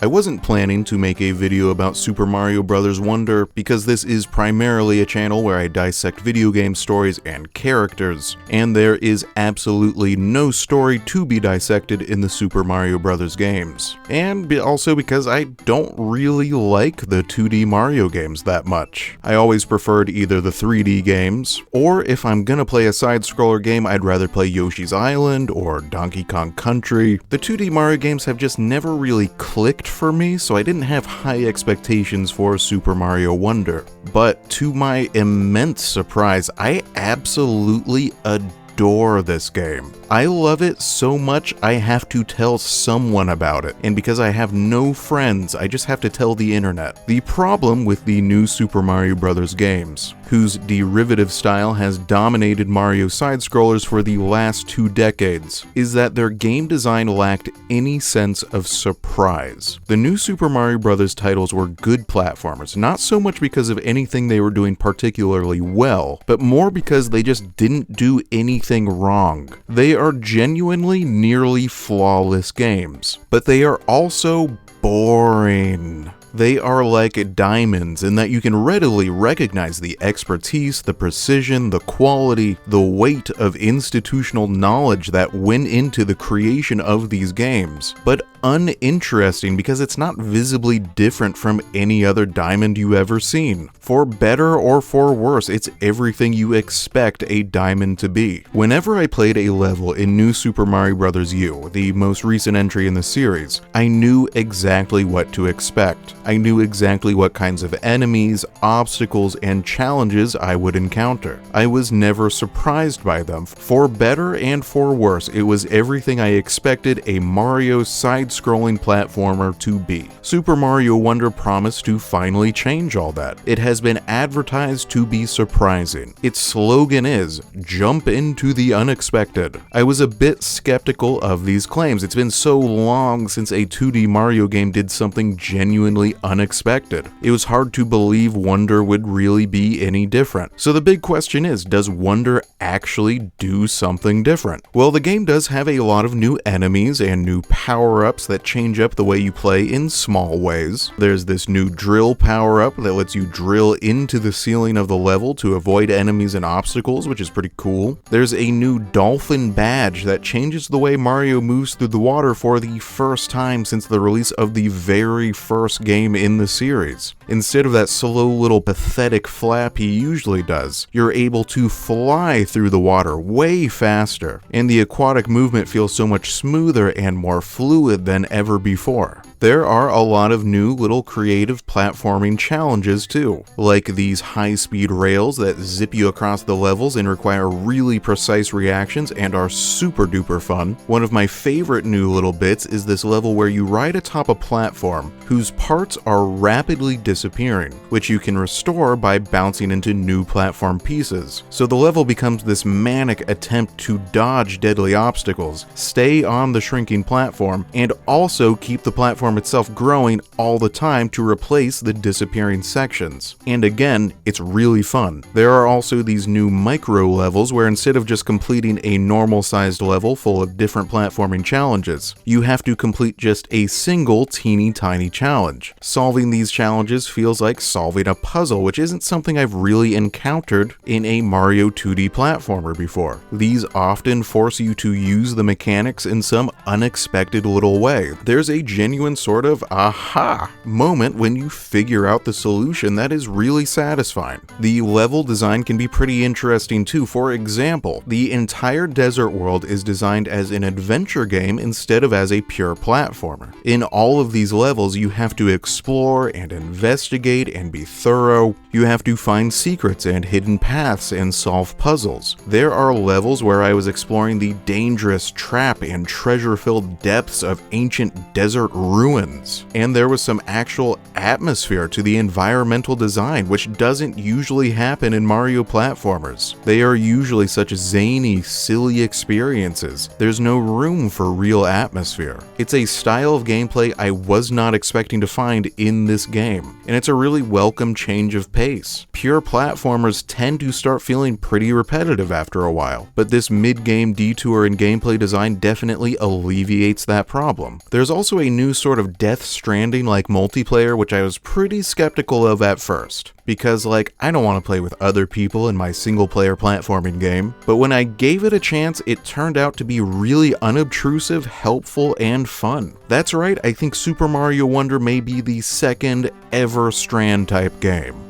I wasn't planning to make a video about Super Mario Bros. Wonder because this is primarily a channel where I dissect video game stories and characters, and there is absolutely no story to be dissected in the Super Mario Bros. Games. And also because I don't really like the 2D Mario games that much. I always preferred either the 3D games, or if I'm gonna play a side-scroller game, I'd rather play Yoshi's Island or Donkey Kong Country. The 2D Mario games have just never really clicked for me, so I didn't have high expectations for Super Mario Wonder. But to my immense surprise, I absolutely adore this game. I love it so much I have to tell someone about it, and because I have no friends, I just have to tell the internet. The problem with the new Super Mario Bros. Games, whose derivative style has dominated Mario side-scrollers for the last 2 decades, is that their game design lacked any sense of surprise. The new Super Mario Bros. Titles were good platformers, not so much because of anything they were doing particularly well, but more because they just didn't do anything wrong. They are genuinely nearly flawless games, but they are also boring. They are like diamonds in that you can readily recognize the expertise, the precision, the quality, the weight of institutional knowledge that went into the creation of these games, but uninteresting because it's not visibly different from any other diamond you've ever seen. For better or for worse, it's everything you expect a diamond to be. Whenever I played a level in New Super Mario Bros. U, the most recent entry in the series, I knew exactly what to expect. I knew exactly what kinds of enemies, obstacles, and challenges I would encounter. I was never surprised by them. For better and for worse, it was everything I expected a Mario side-scrolling platformer to be. Super Mario Wonder promised to finally change all that. It has been advertised to be surprising. Its slogan is, "Jump into the unexpected." I was a bit skeptical of these claims. It's been so long since a 2D Mario game did something genuinely unexpected. It was hard to believe Wonder would really be any different. So the big question is, does Wonder actually do something different? Well, the game does have a lot of new enemies and new power-ups that change up the way you play in small ways. There's this new drill power-up that lets you drill into the ceiling of the level to avoid enemies and obstacles, which is pretty cool. There's a new dolphin badge that changes the way Mario moves through the water for the first time since the release of the very first game in the series. Instead of that slow little pathetic flap he usually does, you're able to fly through the water way faster, and the aquatic movement feels so much smoother and more fluid than ever before. There are a lot of new little creative platforming challenges too, like these high-speed rails that zip you across the levels and require really precise reactions and are super duper fun. One of my favorite new little bits is this level where you ride atop a platform whose parts are rapidly disappearing, which you can restore by bouncing into new platform pieces. So the level becomes this manic attempt to dodge deadly obstacles, stay on the shrinking platform, and also keep the platform itself growing all the time to replace the disappearing sections. And again, it's really fun. There are also these new micro levels where instead of just completing a normal sized level full of different platforming challenges, you have to complete just a single teeny tiny challenge. Solving these challenges feels like solving a puzzle, which isn't something I've really encountered in a Mario 2D platformer before. These often force you to use the mechanics in some unexpected little way. There's a genuine sort of aha moment when you figure out the solution that is really satisfying. The level design can be pretty interesting too. For example, the entire desert world is designed as an adventure game instead of as a pure platformer. In all of these levels, you have to explore and investigate and be thorough. You have to find secrets and hidden paths and solve puzzles. There are levels where I was exploring the dangerous, trap and treasure-filled depths of ancient desert ruins. And there was some actual atmosphere to the environmental design, which doesn't usually happen in Mario platformers. They are usually such zany, silly experiences. There's no room for real atmosphere. It's a style of gameplay I was not expecting to find in this game, and it's a really welcome change of pace. Pure platformers tend to start feeling pretty repetitive after a while, but this mid-game detour in gameplay design definitely alleviates that problem. There's also a new sort sort of Death Stranding-like multiplayer, which I was pretty skeptical of at first. Because, I don't want to play with other people in my single-player platforming game, but when I gave it a chance, it turned out to be really unobtrusive, helpful, and fun. That's right, I think Super Mario Wonder may be the second ever Strand-type game.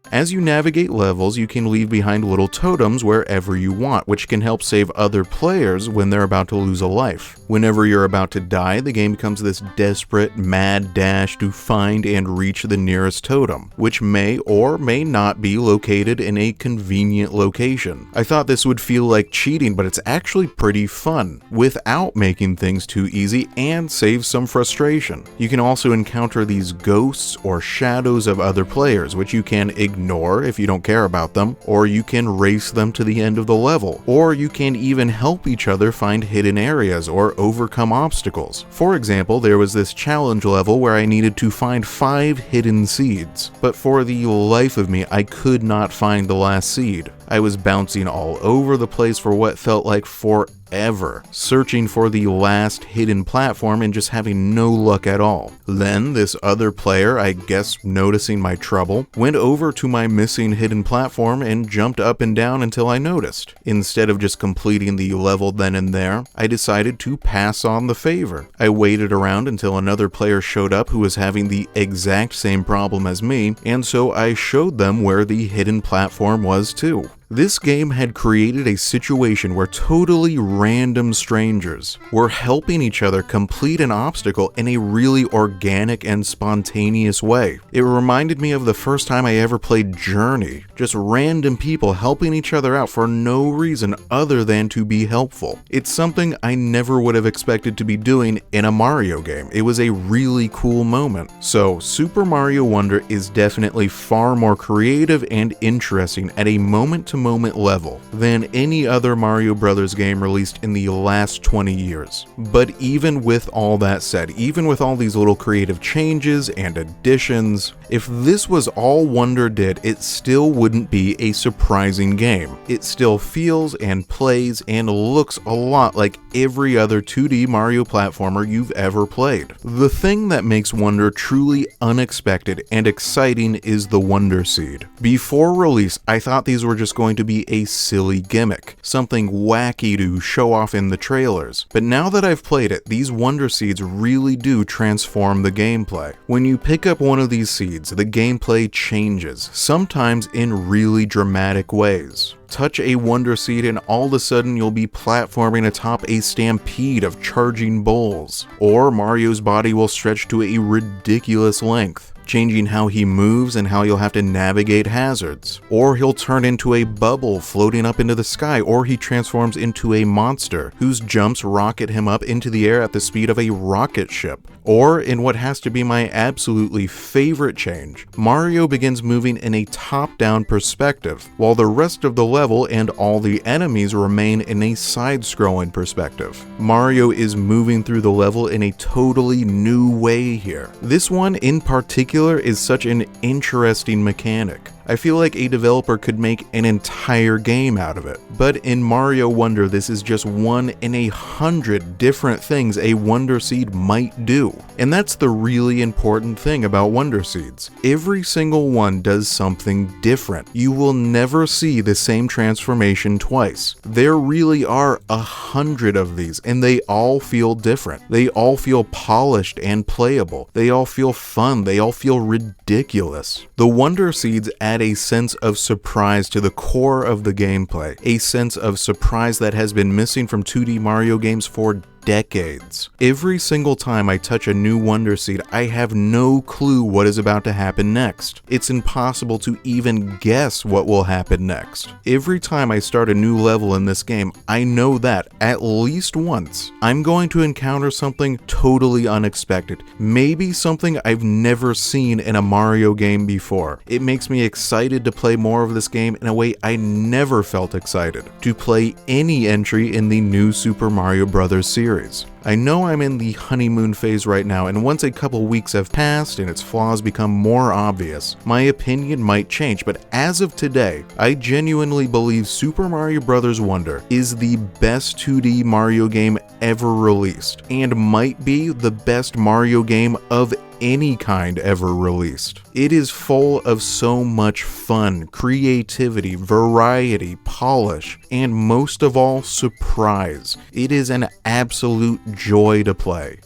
As you navigate levels, you can leave behind little totems wherever you want, which can help save other players when they're about to lose a life. Whenever you're about to die, the game becomes this desperate, mad dash to find and reach the nearest totem, which may or may not be located in a convenient location. I thought this would feel like cheating, but it's actually pretty fun, without making things too easy and save some frustration. You can also encounter these ghosts or shadows of other players, which you can ignore if you don't care about them, or you can race them to the end of the level, or you can even help each other find hidden areas or overcome obstacles. For example, there was this challenge level where I needed to find 5 hidden seeds, but for the life of me, I could not find the last seed. I was bouncing all over the place for what felt like forever, searching for the last hidden platform and just having no luck at all. Then this other player, I guess noticing my trouble, went over to my missing hidden platform and jumped up and down until I noticed. Instead of just completing the level then and there, I decided to pass on the favor. I waited around until another player showed up who was having the exact same problem as me, and so I showed them where the hidden platform was too. This game had created a situation where totally random strangers were helping each other complete an obstacle in a really organic and spontaneous way. It reminded me of the first time I ever played Journey, just random people helping each other out for no reason other than to be helpful. It's something I never would have expected to be doing in a Mario game. It was a really cool moment. So Super Mario Wonder is definitely far more creative and interesting at a moment-to-moment level than any other Mario Brothers game released in the last 20 years. But even with all that said, even with all these little creative changes and additions, if this was all Wonder did, it still wouldn't be a surprising game. It still feels and plays and looks a lot like every other 2D Mario platformer you've ever played. The thing that makes Wonder truly unexpected and exciting is the Wonder Seed. Before release, I thought these were just going to be a silly gimmick, something wacky to show off in the trailers. But now that I've played it, these Wonder Seeds really do transform the gameplay. When you pick up one of these seeds, the gameplay changes, sometimes in really dramatic ways. Touch a Wonder Seed and all of a sudden you'll be platforming atop a stampede of charging bulls. Or Mario's body will stretch to a ridiculous length, changing how he moves and how you'll have to navigate hazards. Or he'll turn into a bubble floating up into the sky, or he transforms into a monster whose jumps rocket him up into the air at the speed of a rocket ship. Or, in what has to be my absolutely favorite change, Mario begins moving in a top-down perspective, while the rest of the level and all the enemies remain in a side-scrolling perspective. Mario is moving through the level in a totally new way here. This one in particular is such an interesting mechanic. I feel like a developer could make an entire game out of it. But in Mario Wonder, this is just one in 100 different things a Wonder Seed might do. And that's the really important thing about Wonder Seeds. Every single one does something different. You will never see the same transformation twice. There really are 100 of these, and they all feel different. They all feel polished and playable. They all feel fun. They all feel ridiculous. The Wonder Seeds add a sense of surprise to the core of the gameplay, a sense of surprise that has been missing from 2D Mario games for decades. Every single time I touch a new Wonder Seed, I have no clue what is about to happen next. It's impossible to even guess what will happen next. Every time I start a new level in this game, I know that, at least once, I'm going to encounter something totally unexpected. Maybe something I've never seen in a Mario game before. It makes me excited to play more of this game in a way I never felt excited to play any entry in the new Super Mario Bros. Series. I know I'm in the honeymoon phase right now, and once a couple weeks have passed and its flaws become more obvious, my opinion might change, but as of today, I genuinely believe Super Mario Bros. Wonder is the best 2D Mario game ever released, and might be the best Mario game of any kind ever released. It is full of so much fun, creativity, variety, polish, and most of all, surprise. It is an absolute joy to play.